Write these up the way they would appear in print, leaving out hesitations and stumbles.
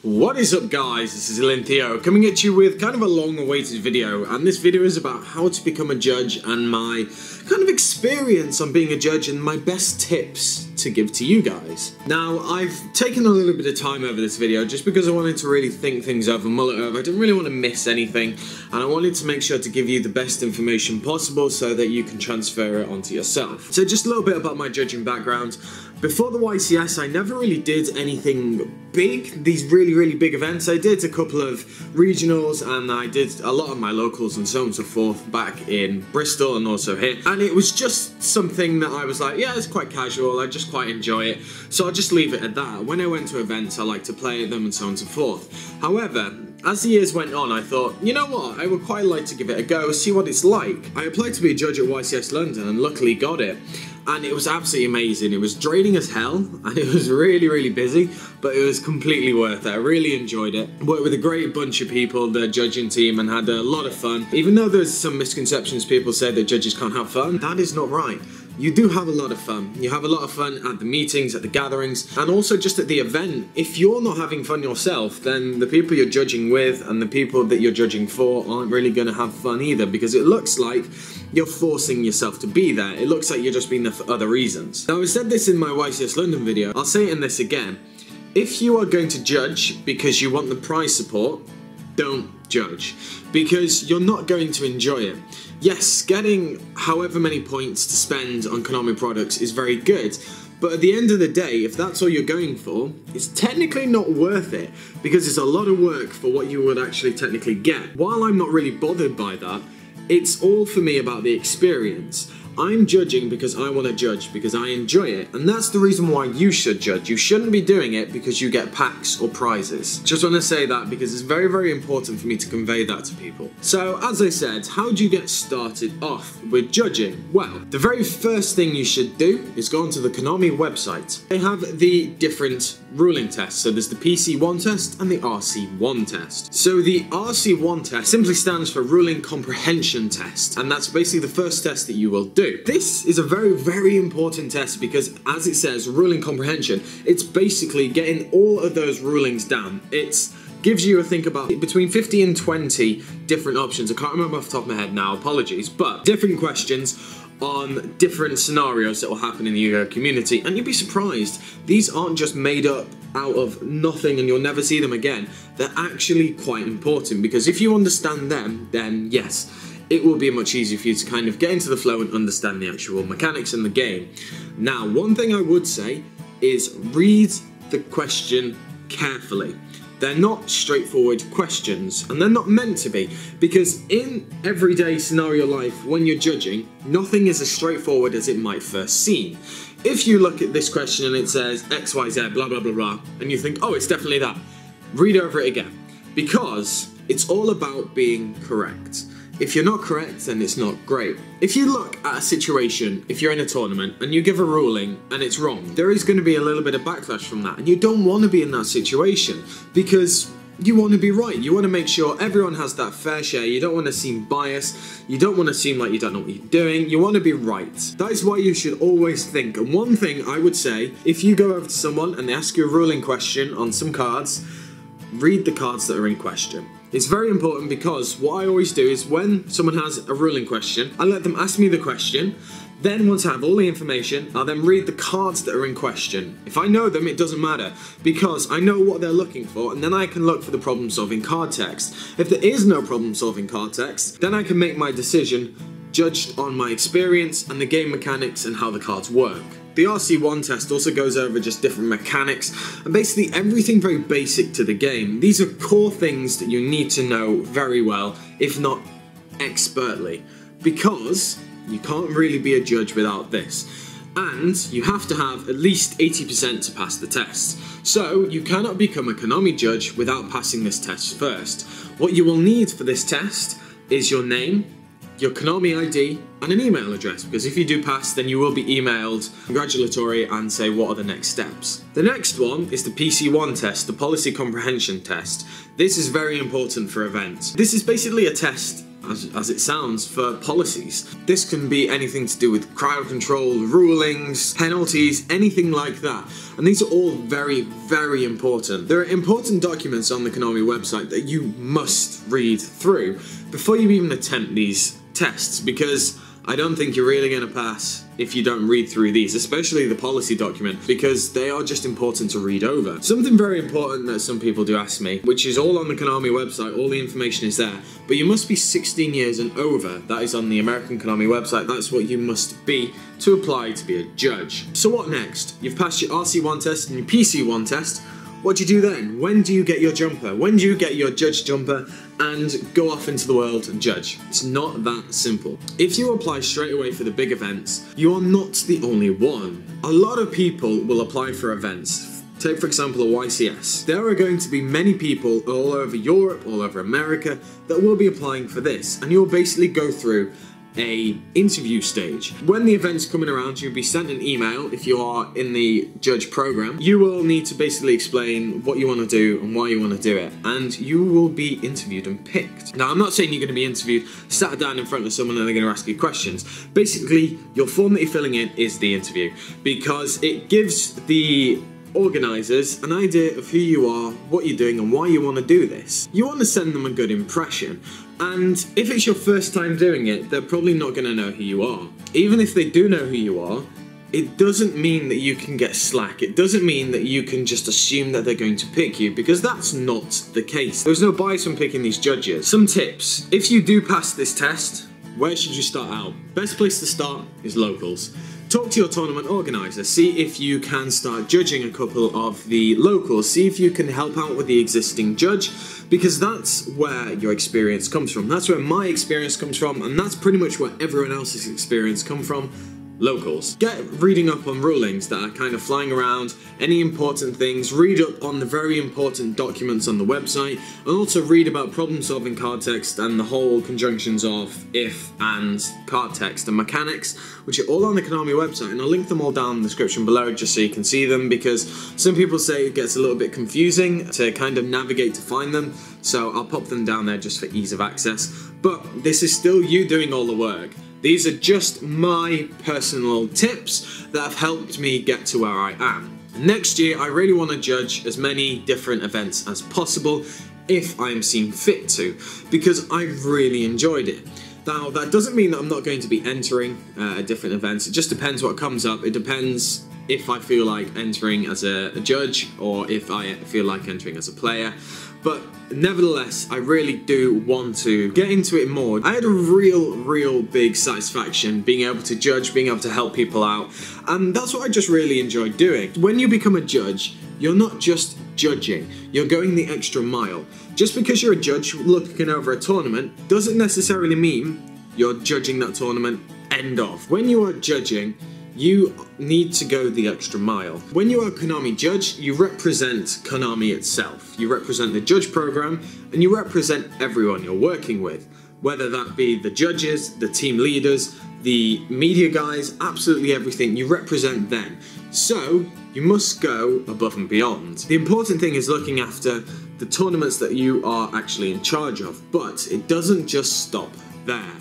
What is up guys, this is Theo coming at you with kind of a long awaited video, and this video is about how to become a judge and my kind of experience on being a judge and my best tips to give to you guys. Now, I've taken a little bit of time over this video just because I wanted to really think things over, mull it over. I didn't really want to miss anything, and I wanted to make sure to give you the best information possible so that you can transfer it onto yourself. So just a little bit about my judging background. Before the YCS, I never really did anything big, these really big events. I did a couple of regionals and I did a lot of my locals and so on and so forth back in Bristol and also here. And it was just something that I was like, yeah, it's quite casual, I just quite enjoy it. So I'll just leave it at that. When I went to events, I like to play at them and so on and so forth. However, as the years went on, I thought, you know what, I would quite like to give it a go, see what it's like. I applied to be a judge at YCS London and luckily got it. And it was absolutely amazing. It was draining as hell, and it was really busy, but it was completely worth it. I really enjoyed it. Worked with a great bunch of people, the judging team, and had a lot of fun. Even though there's some misconceptions, people say that judges can't have fun, that is not right. You do have a lot of fun. You have a lot of fun at the meetings, at the gatherings, and also just at the event. If you're not having fun yourself, then the people you're judging with and the people that you're judging for aren't really going to have fun either, because it looks like you're forcing yourself to be there. It looks like you're just being there for other reasons. Now, I said this in my YCS London video, I'll say it in this again. If you are going to judge because you want the prize support, don't judge, because you're not going to enjoy it. Yes, getting however many points to spend on Konami products is very good, but at the end of the day, if that's all you're going for, it's technically not worth it, because it's a lot of work for what you would actually technically get. While I'm not really bothered by that, it's all for me about the experience. I'm judging because I want to judge, because I enjoy it, and that's the reason why you should judge. You shouldn't be doing it because you get packs or prizes. Just want to say that because it's very important for me to convey that to people. So, as I said, how do you get started off with judging? Well, the very first thing you should do is go onto the Konami website. They have the different ruling tests. So there's the PC1 test and the RC1 test. So the RC1 test simply stands for Ruling Comprehension Test, and that's basically the first test that you will do. This is a very important test because, as it says, ruling comprehension, it's basically getting all of those rulings down. It gives you a think about between 50 and 20 different options. I can't remember off the top of my head now, apologies, but different questions on different scenarios that will happen in the Yu-Gi-Oh community, and you'd be surprised. These aren't just made up out of nothing and you'll never see them again. They're actually quite important, because if you understand them, then yes, it will be much easier for you to kind of get into the flow and understand the actual mechanics in the game. Now, one thing I would say is read the question carefully. They're not straightforward questions, and they're not meant to be, because in everyday scenario life, when you're judging, nothing is as straightforward as it might first seem. If you look at this question and it says XYZ, blah blah, and you think, oh, it's definitely that, read over it again, because it's all about being correct. If you're not correct, then it's not great. If you look at a situation, if you're in a tournament and you give a ruling and it's wrong, there is going to be a little bit of backlash from that, and you don't want to be in that situation because you want to be right. You want to make sure everyone has that fair share. You don't want to seem biased. You don't want to seem like you don't know what you're doing. You want to be right. That is why you should always think. And one thing I would say, if you go over to someone and they ask you a ruling question on some cards, read the cards that are in question. It's very important, because what I always do is when someone has a ruling question, I let them ask me the question. Then once I have all the information, I'll then read the cards that are in question. If I know them, it doesn't matter, because I know what they're looking for, and then I can look for the problem-solving card text. If there is no problem-solving card text, then I can make my decision judged on my experience and the game mechanics and how the cards work. The RC1 test also goes over just different mechanics and basically everything very basic to the game. These are core things that you need to know very well, if not expertly, because you can't really be a judge without this. And you have to have at least 80% to pass the test. So you cannot become a Konami judge without passing this test first. What you will need for this test is your name, your Konami ID, and an email address, because if you do pass, then you will be emailed congratulatory and say what are the next steps. The next one is the PC1 test, the Policy Comprehension Test. This is very important for events. This is basically a test as it sounds, for policies. This can be anything to do with crowd control, rulings, penalties, anything like that. And these are all very, very important. There are important documents on the Konami website that you must read through before you even attempt these tests, because I don't think you're really going to pass if you don't read through these, especially the policy document, because they are just important to read over. Something very important that some people do ask me, which is all on the Konami website, all the information is there, but you must be 16 years and over. That is on the American Konami website. That's what you must be to apply to be a judge. So what next? You've passed your RC1 test and your PC1 test. What do you do then? When do you get your jumper? When do you get your judge jumper and go off into the world and judge? It's not that simple. If you apply straight away for the big events, you are not the only one. A lot of people will apply for events. Take for example a YCS. There are going to be many people all over Europe, all over America that will be applying for this, and you'll basically go through a interview stage. When the event's coming around, you'll be sent an email. If you are in the judge program, you will need to basically explain what you want to do and why you want to do it, and you will be interviewed and picked. Now, I'm not saying you're going to be interviewed, sat down in front of someone and they're going to ask you questions. Basically, your form that you're filling in is the interview, because it gives the organisers an idea of who you are, what you're doing, and why you want to do this. You want to send them a good impression, and if it's your first time doing it, they're probably not going to know who you are. Even if they do know who you are, it doesn't mean that you can get slack. It doesn't mean that you can just assume that they're going to pick you, because that's not the case. There's no bias when picking these judges. Some tips. If you do pass this test, where should you start out? Best place to start is locals. Talk to your tournament organiser, see if you can start judging a couple of the locals, see if you can help out with the existing judge, because that's where your experience comes from. That's where my experience comes from, and that's pretty much where everyone else's experience comes from. Locals. Get reading up on rulings that are kind of flying around, any important things, read up on the very important documents on the website, and also read about problem-solving card text and the whole conjunctions of if and card text and mechanics, which are all on the Konami website, and I'll link them all down in the description below just so you can see them, because some people say it gets a little bit confusing to kind of navigate to find them, so I'll pop them down there just for ease of access. But this is still you doing all the work. These are just my personal tips that have helped me get to where I am. Next year, I really want to judge as many different events as possible if I am seen fit to, because I really enjoyed it. Now, that doesn't mean that I'm not going to be entering different events. It just depends what comes up. It depends if I feel like entering as a judge or if I feel like entering as a player. But nevertheless, I really do want to get into it more. I had a real big satisfaction being able to judge, being able to help people out, and that's what I just really enjoyed doing. When you become a judge, you're not just judging, you're going the extra mile. Just because you're a judge looking over a tournament doesn't necessarily mean you're judging that tournament, end of. When you are judging, you need to go the extra mile. When you are a Konami judge, you represent Konami itself. You represent the judge program, and you represent everyone you're working with. Whether that be the judges, the team leaders, the media guys, absolutely everything, you represent them. So, you must go above and beyond. The important thing is looking after the tournaments that you are actually in charge of, but it doesn't just stop there.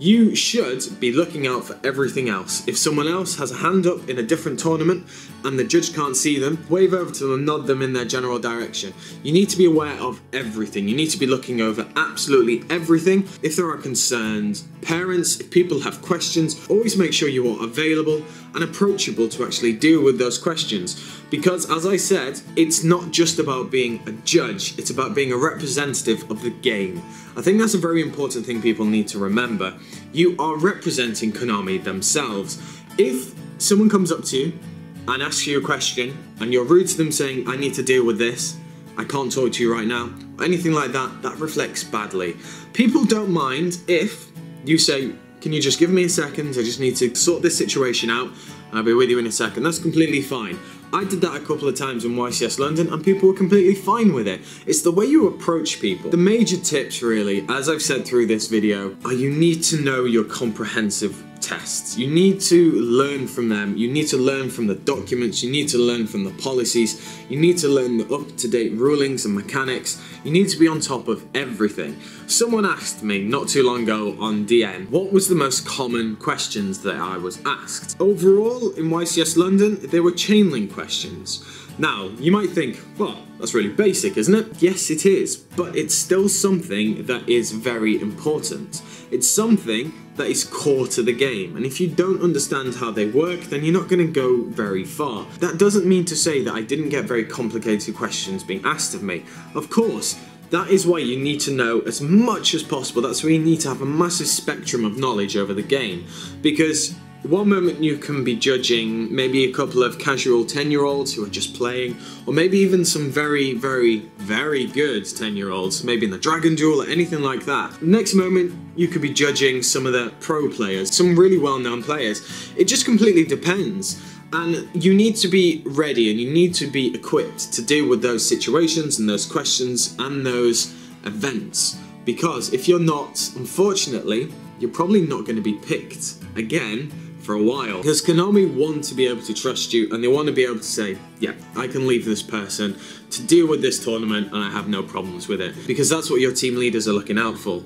You should be looking out for everything else. If someone else has a hand up in a different tournament and the judge can't see them, wave over to them and nod them in their general direction. You need to be aware of everything. You need to be looking over absolutely everything. If there are concerns, parents, if people have questions, always make sure you are available and approachable to actually deal with those questions. Because as I said, it's not just about being a judge, it's about being a representative of the game. I think that's a very important thing people need to remember. You are representing Konami themselves. If someone comes up to you and asks you a question and you're rude to them saying, I need to deal with this, I can't talk to you right now, or anything like that, that reflects badly. People don't mind if you say, can you just give me a second, I just need to sort this situation out, I'll be with you in a second. That's completely fine. I did that a couple of times in YCS London and people were completely fine with it. It's the way you approach people. The major tips really, as I've said through this video, are you need to know your comprehensive tests. You need to learn from them. You need to learn from the documents. You need to learn from the policies. You need to learn the up-to-date rulings and mechanics. You need to be on top of everything. Someone asked me not too long ago on DM, what was the most common questions that I was asked? Overall, in YCS London, they were chain link questions. Now, you might think, well, that's really basic, isn't it? Yes, it is, but it's still something that is very important. It's something that is core to the game, and if you don't understand how they work, then you're not going to go very far. That doesn't mean to say that I didn't get very complicated questions being asked of me. Of course, that is why you need to know as much as possible. That's why you need to have a massive spectrum of knowledge over the game, because one moment you can be judging maybe a couple of casual 10-year-olds who are just playing, or maybe even some very, very, very good 10-year-olds, maybe in the Dragon Duel or anything like that. Next moment, you could be judging some of the pro players, some really well-known players. It just completely depends. And you need to be ready and you need to be equipped to deal with those situations and those questions and those events. Because if you're not, unfortunately, you're probably not going to be picked again for a while. Because Konami want to be able to trust you and they want to be able to say, yeah, I can leave this person to deal with this tournament and I have no problems with it. Because that's what your team leaders are looking out for.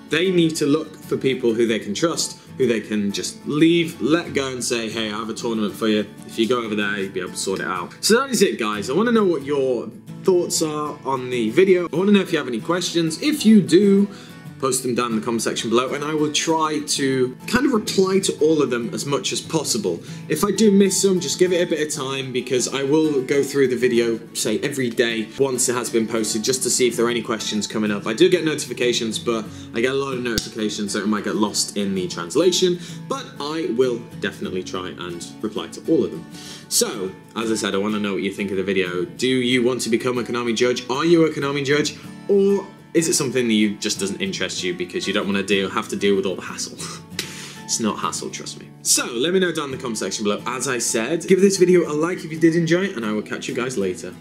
They need to look for people who they can trust, who they can just leave, let go and say, hey, I have a tournament for you. If you go over there, you'll be able to sort it out. So that is it, guys. I want to know what your thoughts are on the video. I want to know if you have any questions. If you do, post them down in the comment section below and I will try to kind of reply to all of them as much as possible. If I do miss some, just give it a bit of time because I will go through the video, say, every day once it has been posted just to see if there are any questions coming up. I do get notifications, but I get a lot of notifications so it might get lost in the translation, but I will definitely try and reply to all of them. So, as I said, I want to know what you think of the video. Do you want to become a Konami judge? Are you a Konami judge? Or is it something that just doesn't interest you because you don't want to have to deal with all the hassle? It's not hassle, trust me. So, let me know down in the comment section below. As I said, give this video a like if you did enjoy it, and I will catch you guys later.